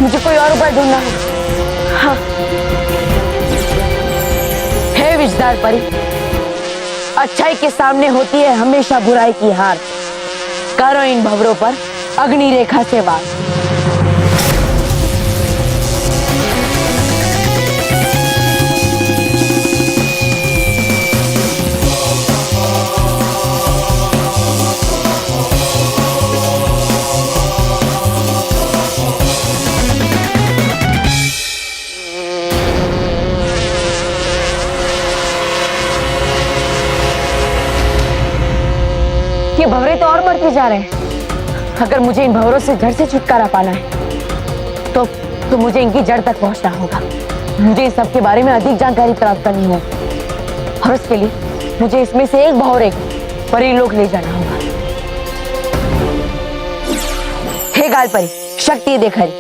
मुझे कोई और उपाय ढूंढना है। हाँ। हे विषधार परी, अच्छाई के सामने होती है हमेशा बुराई की हार। करो इन भंवरों पर अग्नि रेखा से वार। ये भंवरे तो और बढ़ते जा रहे हैं। अगर मुझे इन भंवरों से जड़ से छुटकारा पाना है तो मुझे इनकी जड़ तक पहुंचना होगा। मुझे इस सब के बारे में अधिक जानकारी प्राप्त करनी होगी और उसके लिए मुझे इसमें से एक भंवरे परीलोक ले जाना होगा। हे गाल परी, शक्ति देख हरी।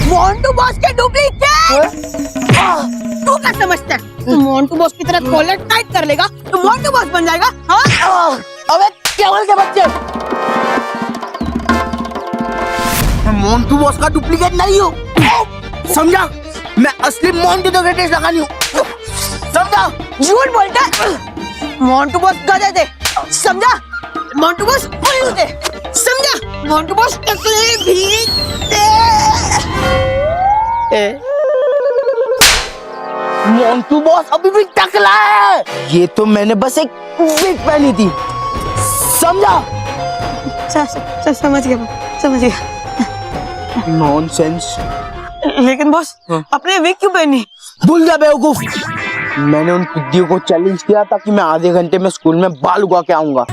मोंटू बॉस के डुप्लीकेट। तू क्या समझता है मोंटू बॉस की तरह कॉलर टाइट कर लेगा तो मोंटू बॉस बन जाएगा? हाँ? अबे केवल के बच्चे, मैं मोंटू बॉस का डुप्लीकेट नहीं हूँ, समझा? मैं असली मोंटू द ग्रेटेस्ट लगानी हूँ, समझा? झूठ बोलता है। मोंटू बॉस गधे थे, समझा? मोंटू बॉस उल्लू थे, समझा? मोंटू बॉस टकले भी थे। मोंटू बॉस अभी भी टकला है। ये तो मैंने बस एक विग पहनी थी, समझा? समझ गया। नॉनसेंस। लेकिन बॉस अपने विग क्यों पहनी? भूल जा बेवकूफ। मैंने उन पिद्दियों को चैलेंज किया था कि मैं आधे घंटे में स्कूल में बाल उगा के आऊंगा,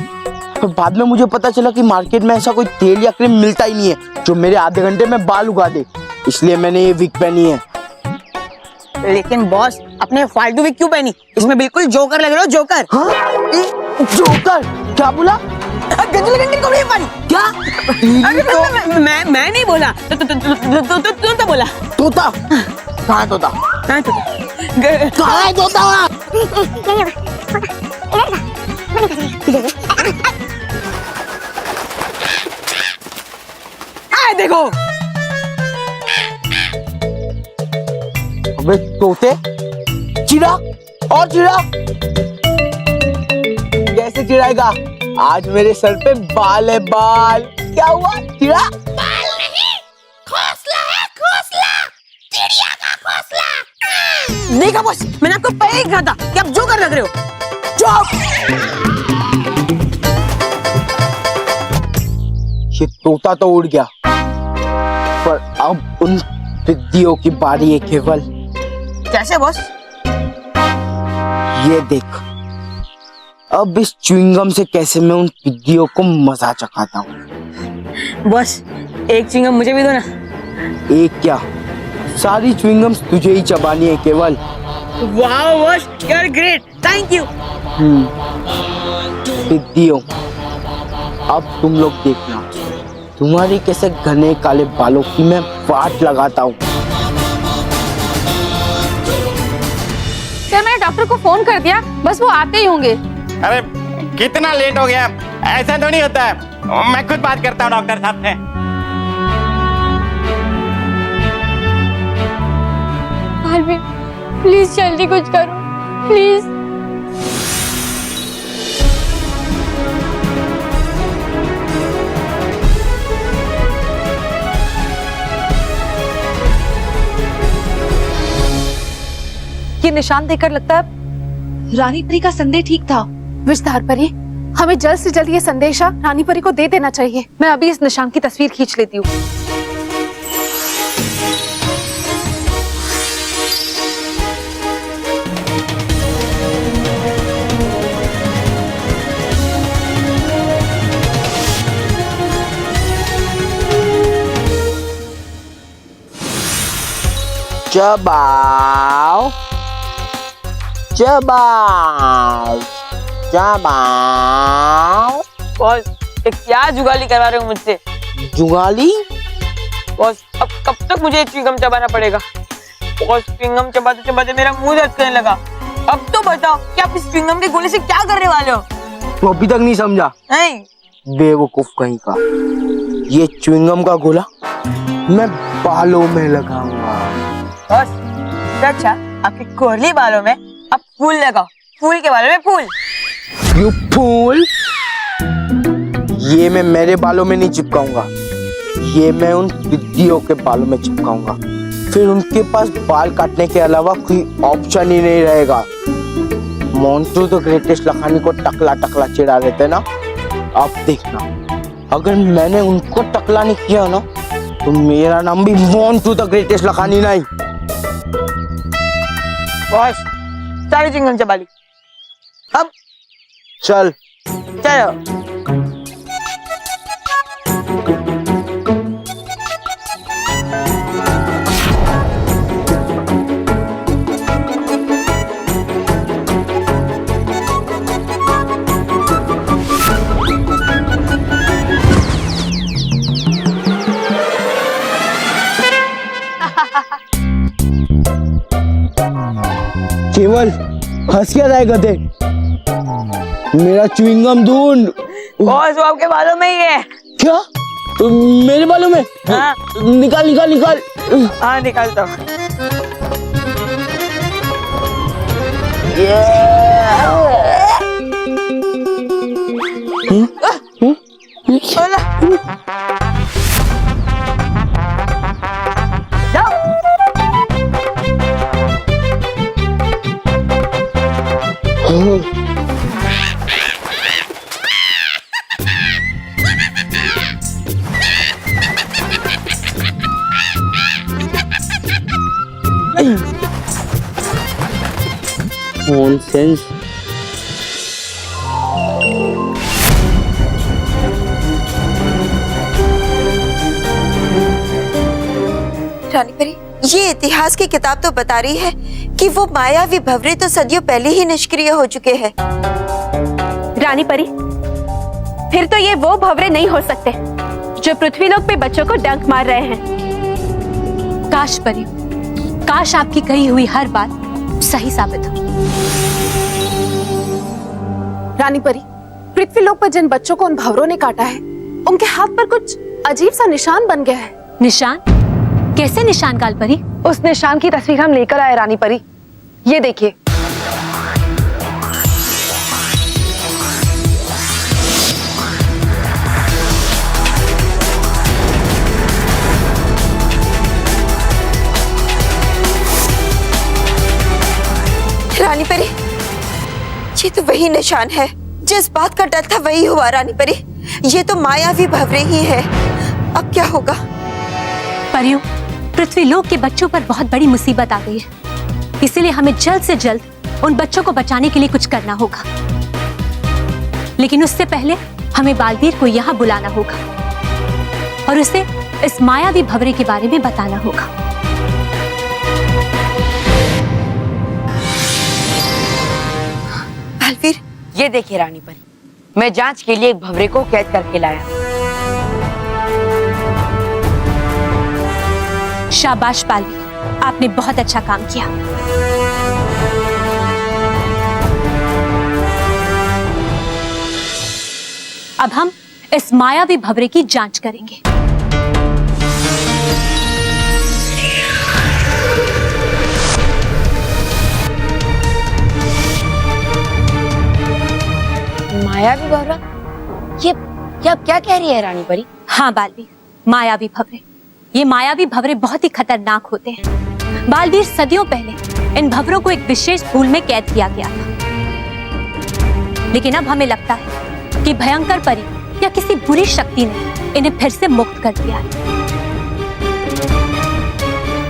तो बाद में मुझे पता चला कि मार्केट में ऐसा कोई तेल या क्रीम मिलता ही नहीं है जो मेरे आधे घंटे में बाल उगा दे, इसलिए मैंने ये विग पहनी है। लेकिन बॉस अपने फालतू विग क्यों पहनी? इसमें बिल्कुल जोकर लग रहे हो, जोकर। हाँ? जोकर? क्या बोला? गंजल को नहीं पानी क्या? तो मैं नहीं बोला, तो बोला। तोता कहाँ है? तोता कहाँ है? तोता आए देखो। अबे तोते, चिड़ा और चिड़ा कैसे चिढ़ाएगा? आज मेरे सर पे बाल है, बाल। क्या हुआ? चिड़ा? बाल नहीं, घोंसला है, घोंसला, चिड़िया का घोंसला। देखा बॉस, मैंने आपको पहले ही कहा था कि आप जोकर लग रहे हो। चुप। ये तोता तो उड़ गया, पर अब उन पिद्दियों की बारी है केवल। कैसे बॉस? ये देख, अब इस च्युइंगम से कैसे मैं उन पिद्दियों को मजा चखाता हूँ। बॉस एक चिंगम मुझे भी दो ना। एक क्या, सारी च्युइंगम्स तुझे ही चबानी है केवल। वाह boss, you are great, thank you. पिद्दियों, अब तुम लोग देखना, तुम्हारी कैसे घने काले बालों की मैं वाट लगाता हूँ। सर मैंने डॉक्टर को फोन कर दिया, बस वो आते ही होंगे। अरे कितना लेट हो गया, ऐसा तो नहीं होता है। मैं खुद बात करता हूँ डॉक्टर साहब से। प्लीज जल्दी कुछ करो, प्लीज। ये निशान देखकर लगता है रानी परी का संदेह ठीक था। विषधार परी, हमें जल्द से जल्द ये संदेशा रानी परी को दे देना चाहिए। मैं अभी इस निशान की तस्वीर खींच लेती हूँ। चबाओ चबाओ चबाओ। बॉस ये क्या जुगाली करवा रहे हो मुझसे? जुगाली? बॉस अब कब तक मुझे च्युइंगम चबाना पड़ेगा? बॉस च्युइंगम चबाते चबाते मेरा मुंह दर्द करने लगा। अब तो बताओ कि आप इस च्युइंगम के गोले से क्या करने वाले हो? तो अभी तक नहीं समझा? नहीं। बेवकूफ कहीं का। ये च्युइंगम का गोला मैं बालों में लगाऊंगा। बॉस अच्छा आपके कोरली बालों में आप फूल लगाओ, फूल के बालों में फूल। You fool. ये मैं मेरे बालों में नहीं चिपकाऊंगा, ये मैं उन दीदियों के बालों में चिपकाऊंगा। फिर उनके पास बाल काटने के अलावा कोई ऑप्शन ही नहीं रहेगा। मोंटू तो ग्रेटेस्ट लखानी को टकला टकला चिढ़ा देते ना, अब देखना अगर मैंने उनको टकला नहीं किया ना तो मेरा नाम भी मोंटू द ग्रेटेस्ट लखानी नहीं। बॉस सारी च्युइंगम चबा ली, अब चल चलो। केवल हंस क्या रहा गधे? मेरा च्युइंगम ढूंढ। बॉस वो आपके बालों में ही है। क्या? मेरे बालों में? हाँ। निकाल निकाल निकाल। हाँ निकालता हूँ। नॉनसेंस। रानी परी, ये इतिहास की किताब तो बता रही है कि वो मायावी भंवरे तो सदियों पहले ही निष्क्रिय हो चुके हैं। रानी परी, फिर तो ये वो भंवरे नहीं हो सकते जो पृथ्वीलोक पे बच्चों को डंक मार रहे हैं। काश परी, काश आपकी कही हुई हर बात सही साबित हो। रानी परी, पृथ्वीलोक पर जिन बच्चों को उन भंवरों ने काटा है उनके हाथ पर कुछ अजीब सा निशान बन गया है। निशान? कैसे निशान काल परी? उस निशान की तस्वीर हम लेकर आए रानी परी, ये देखिए। रानी परी, ये तो वही निशान है, जिस बात का डर था वही हुआ। रानी परी, ये तो मायावी भंवरे ही है। अब क्या होगा? परियों, पृथ्वीलोक के बच्चों पर बहुत बड़ी मुसीबत आ गई है, इसीलिए हमें जल्द से जल्द उन बच्चों को बचाने के लिए कुछ करना होगा। लेकिन उससे पहले हमें बालवीर को यहाँ बुलाना होगा और उसे इस मायावी भंवरे के बारे में बताना होगा। बालवीर, ये देखिए रानी परी, मैं जांच के लिए एक भंवरे को कैद करके लाया। शाबाश बालवीर, आपने बहुत अच्छा काम किया। अब हम इस मायावी भंवरे की जांच करेंगे। मायावी भंवरा? ये क्या कह रही है रानी परी? हाँ बालवीर, मायावी भंवरे। ये मायावी भंवरे बहुत ही खतरनाक होते हैं। बालवीर, सदियों पहले इन भंवरों को एक विशेष भूल में कैद किया गया था, लेकिन अब हमें लगता है कि भयंकर परी या किसी बुरी शक्ति ने इन्हें फिर से मुक्त कर दिया है।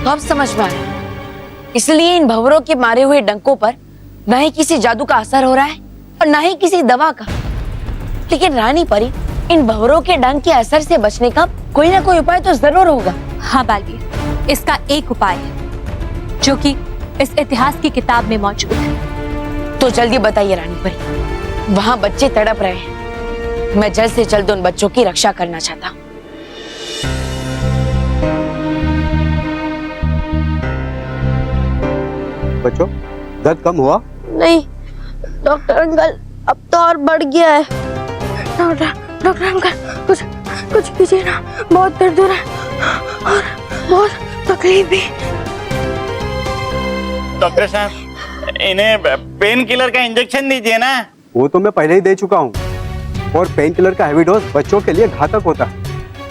तो अब समझ में आया, इसलिए इन भंवरों के मारे हुए डंकों पर न ही किसी जादू का असर हो रहा है और न ही किसी दवा का। लेकिन रानी परी, इन भंवरों के डंक के असर से बचने का कोई ना कोई उपाय तो जरूर होगा। हाँ बालवीर, इसका एक उपाय है। जो कि इस इतिहास की किताब में मौजूद है। तो जल्दी बताइए रानी परी, वहां बच्चे तड़प रहे हैं, मैं जल्द से जल्द उन बच्चों की रक्षा करना चाहता हूँ। बच्चों, दर्द कम हुआ? नहीं डॉक्टर अंकल, अब तो और बढ़ गया है। डॉक्टर अंकल, कुछ कीजिए ना, बहुत दर्द हो रहा है और बहुत तकलीफ भी। डॉक्टर साहब, इन्हें पेन किलर का इंजेक्शन दीजिए ना। वो तो मैं पहले ही दे चुका हूँ, और पेन किलर का हैवी डोज बच्चों के लिए घातक होता है।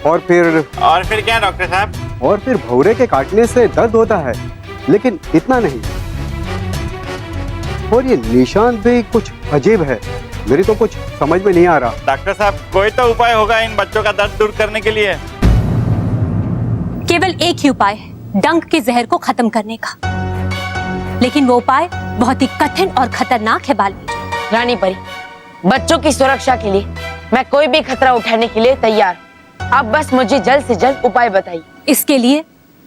और फिर क्या डॉक्टर साहब? और फिर भौरे के काटने से दर्द होता है, लेकिन इतना नहीं। और ये निशान भी कुछ अजीब है, मेरी तो कुछ समझ में नहीं आ रहा। डॉक्टर साहब, कोई तो उपाय होगा इन बच्चों का दर्द दूर करने के लिए। केवल एक ही उपाय है, डंक के जहर को खत्म करने का, लेकिन वो उपाय बहुत ही कठिन और खतरनाक है बालवीर। रानी परी, बच्चों की सुरक्षा के लिए मैं कोई भी खतरा उठाने के लिए तैयार हूँ। आप बस मुझे जल्द से जल्द उपाय बताइए। इसके लिए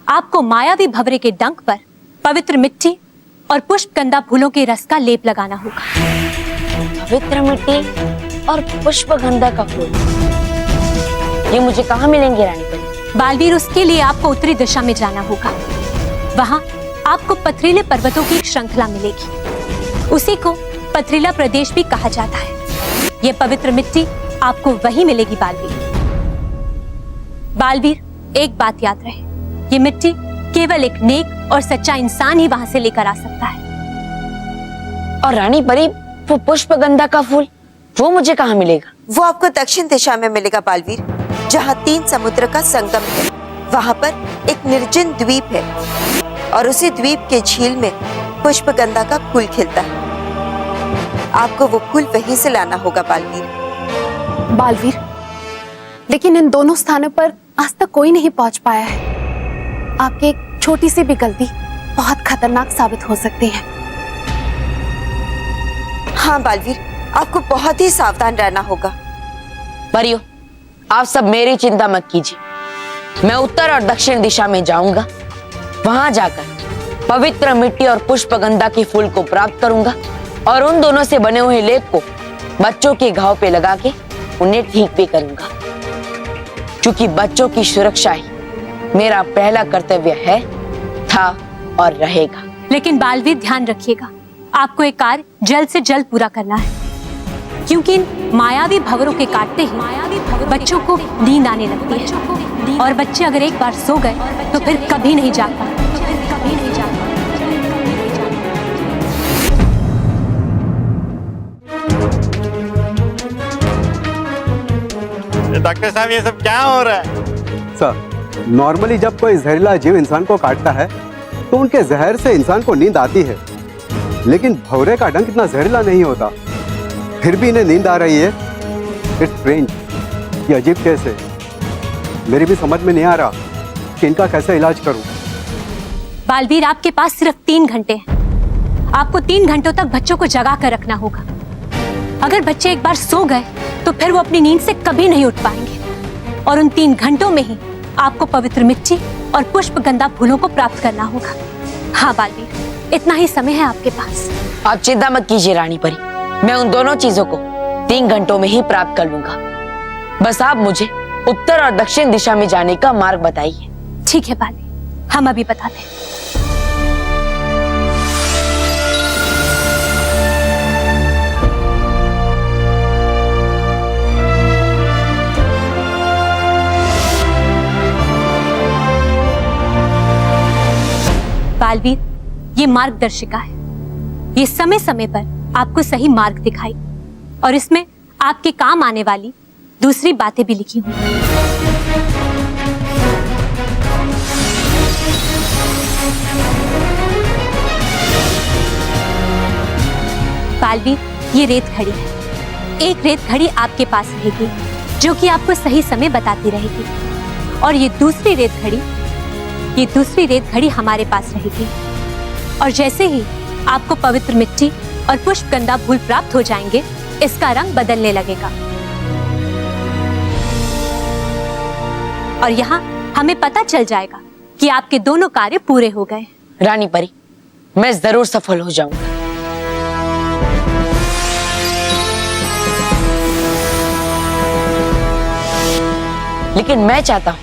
आपको मायावी भंवरे के डंक पर पवित्र मिट्टी और पुष्पगंधा फूलों के रस का लेप लगाना होगा। पवित्र मिट्टी और पुष्पगंधा का फूल, ये मुझे कहाँ मिलेंगे रानी परी? बालवीर, उसके लिए आपको उत्तरी दिशा में जाना होगा। वहाँ आपको पथरीले पर्वतों की एक श्रृंखला मिलेगी, उसी को पथरीला प्रदेश भी कहा जाता है। ये पवित्र मिट्टी आपको वहीं मिलेगी बालवीर। बालवीर, एक बात याद रहे, ये मिट्टी केवल एक नेक और सच्चा इंसान ही वहां से लेकर आ सकता है। और रानी परी, वो पुष्पगंधा का फूल, वो मुझे कहाँ मिलेगा? वो आपको दक्षिण दिशा में मिलेगा बालवीर, जहाँ 3 समुद्र का संगम है। वहाँ पर एक निर्जन द्वीप है और उसी द्वीप के झील में पुष्पगंधा का फूल खिलता है। आपको वो फूल वहीं से लाना होगा बालवीर, लेकिन इन दोनों स्थानों पर आज तक कोई नहीं पहुंच पाया है। आपकी एक छोटी सी भी गलती बहुत खतरनाक साबित हो सकती है। हाँ बालवीर, आपको बहुत ही सावधान रहना होगा। परियो, आप सब मेरी चिंता मत कीजिए, मैं उत्तर और दक्षिण दिशा में जाऊंगा। वहां जाकर पवित्र मिट्टी और पुष्पगंधा के फूल को प्राप्त करूंगा और उन दोनों से बने हुए लेप को बच्चों के घाव पे लगा के उन्हें ठीक भी करूंगा, क्योंकि बच्चों की सुरक्षा ही मेरा पहला कर्तव्य है, था और रहेगा। लेकिन बालवीर, ध्यान रखिएगा, आपको एक कार्य जल्द से जल्द पूरा करना है, क्योंकि इन मायावी भंवरों के काटते ही बच्चों को नींद आने लगती है, और बच्चे अगर एक बार सो गए तो फिर कभी नहीं जाग पाते। डॉक्टर साहब, ये सब क्या हो रहा है? सर, नॉर्मली जब कोई जहरीला जीव इंसान को काटता है तो उनके जहर से इंसान को नींद आती है, लेकिन भौरे का डंक इतना जहरीला नहीं होता, फिर भी इन्हें नींद आ रही है। इट्स स्ट्रेंज, ये अजीब केस है। मेरी भी समझ में नहीं आ रहा कि इनका कैसे इलाज करूं। बालवीर, आपके पास सिर्फ 3 घंटे हैं। आपको 3 घंटों तक बच्चों को जगा कर रखना होगा। अगर बच्चे एक बार सो गए तो फिर वो अपनी नींद से कभी नहीं उठ पाएंगे, और उन 3 घंटों में ही आपको पवित्र मिट्टी और पुष्पगंधा फूलों को प्राप्त करना होगा। हाँ बालवीर, इतना ही समय है आपके पास। आप चिंता मत कीजिए रानी परी, मैं उन दोनों चीजों को 3 घंटों में ही प्राप्त कर लूंगा। बस आप मुझे उत्तर और दक्षिण दिशा में जाने का मार्ग बताइए। ठीक है बालवीर, हम अभी बताते हैं। बालवीर, ये मार्गदर्शिका है, ये समय समय पर आपको सही मार्ग दिखाई और इसमें आपके काम आने वाली दूसरी बातें भी लिखी हुई। बालवीर, ये रेत घड़ी है। एक रेत घड़ी आपके पास रहेगी जो कि आपको सही समय बताती रहेगी, और ये दूसरी रेत घड़ी हमारे पास रहेगी, और जैसे ही आपको पवित्र मिट्टी और पुष्पगंधा फूल प्राप्त हो जाएंगे, इसका रंग बदलने लगेगा, और यहाँ हमें पता चल जाएगा कि आपके दोनों कार्य पूरे हो गए। रानी परी, मैं जरूर सफल हो जाऊंगा। लेकिन मैं चाहता हूं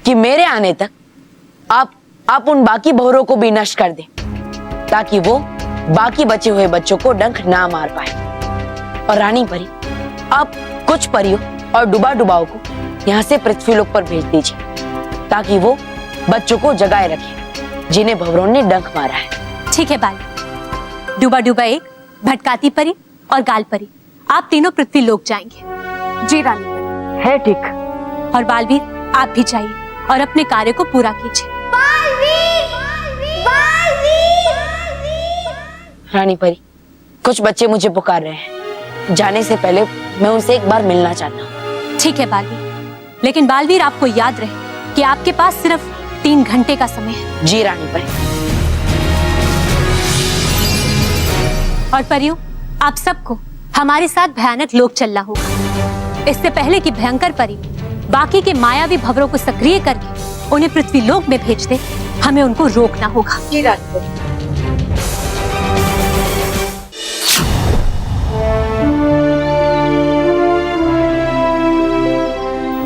कि मेरे आने तक आप उन बाकी भौरों को भी नष्ट कर दें, ताकि वो बाकी बचे हुए बच्चों को डंक ना मार पाए। और रानी परी, आप कुछ परियों और डुबाओं को यहाँ से पृथ्वीलोक पर भेज दीजिए, ताकि वो बच्चों को जगाए रखें जिन्हें भंवरों ने डंक मारा है। ठीक है बालवीर, डुबा एक, भटकाती परी और गाल परी, आप तीनों पृथ्वीलोक जाएंगे। जी रानी परी। है ठीक। और बालवीर, आप भी जाइए और अपने कार्य को पूरा कीजिए। रानी परी, कुछ बच्चे मुझे पुकार रहे हैं। जाने से पहले मैं उनसे एक बार मिलना चाहता हूँ। ठीक है बालवीर, लेकिन बालवीर आपको याद रहे कि आपके पास सिर्फ 3 घंटे का समय है। जी रानी परी। और परियों, आप सबको हमारे साथ भयानक लोक चलना होगा। इससे पहले कि भयंकर परी बाकी के मायावी भंवरों को सक्रिय करके उन्हें पृथ्वीलोक में भेज दे, हमें उनको रोकना होगा। जी रानी परी।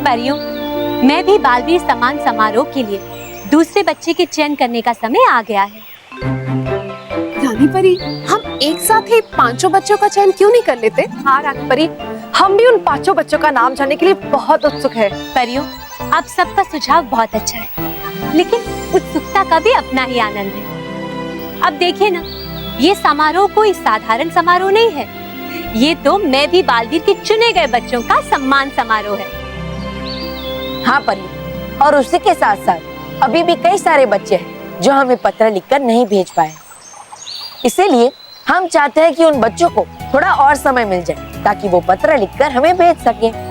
परियों, मैं भी बालवीर सम्मान समारोह के लिए दूसरे बच्चे के चयन करने का समय आ गया है। रानी परी, हम एक साथ ही 5 बच्चों का चयन क्यों नहीं कर लेते? हाँ रानी परी, हम भी उन 5 बच्चों का नाम जानने के लिए बहुत उत्सुक है। परियों, आप सबका सुझाव बहुत अच्छा है, लेकिन उत्सुकता का भी अपना ही आनंद है। अब देखिए ना, ये समारोह कोई साधारण समारोह नहीं है, ये तो मैं भी बालवीर के चुने गए बच्चों का सम्मान समारोह है। हाँ परी, और उसी के साथ साथ अभी भी कई सारे बच्चे हैं जो हमें पत्र लिखकर नहीं भेज पाए। इसीलिए हम चाहते हैं कि उन बच्चों को थोड़ा और समय मिल जाए, ताकि वो पत्र लिखकर हमें भेज सके।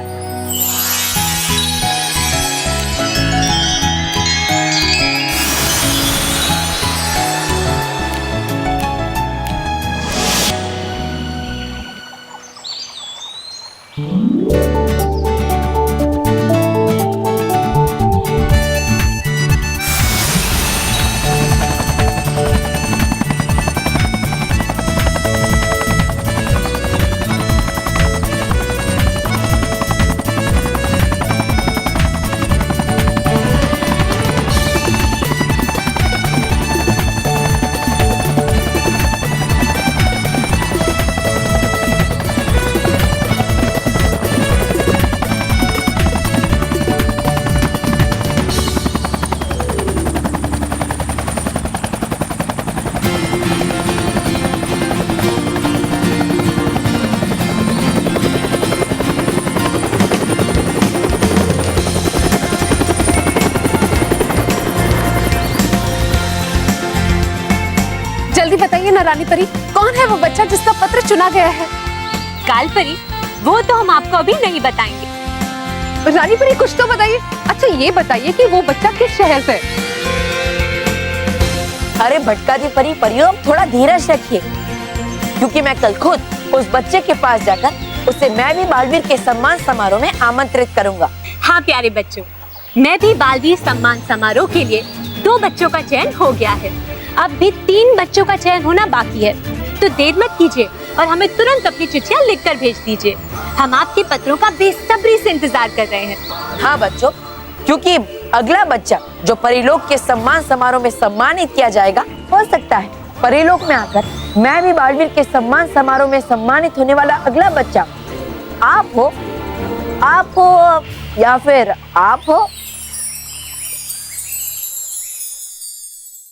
जल्दी बताइए ना रानी परी, कौन है वो बच्चा जिसका पत्र चुना गया है? गाल परी, वो तो हम आपको अभी नहीं बताएंगे। रानी परी, कुछ तो बताइए। अच्छा ये बताइए कि वो बच्चा किस शहर से? अरे भटकाती परी, परियों थोड़ा धीरज रखिए, क्योंकि मैं कल खुद उस बच्चे के पास जाकर उसे मैं भी बालवीर के सम्मान समारोह में आमंत्रित करूंगा। हाँ प्यारे बच्चों, मैं भी बालवीर सम्मान समारोह के लिए 2 बच्चों का चयन हो गया है। अब भी 3 बच्चों का चयन होना बाकी है, तो देर मत कीजिए और हमें तुरंत अपनी चिट्ठियां लिखकर भेज दीजिए। हम आपके पत्रों का बेसब्री से इंतजार कर रहे हैं। हाँ बच्चों, क्योंकि अगला बच्चा जो परिलोक के सम्मान समारोह में सम्मानित किया जाएगा, हो सकता है परिलोक में आकर मैं भी बालवीर के सम्मान समारोह में सम्मानित होने वाला अगला बच्चा आप हो या फिर आप हो।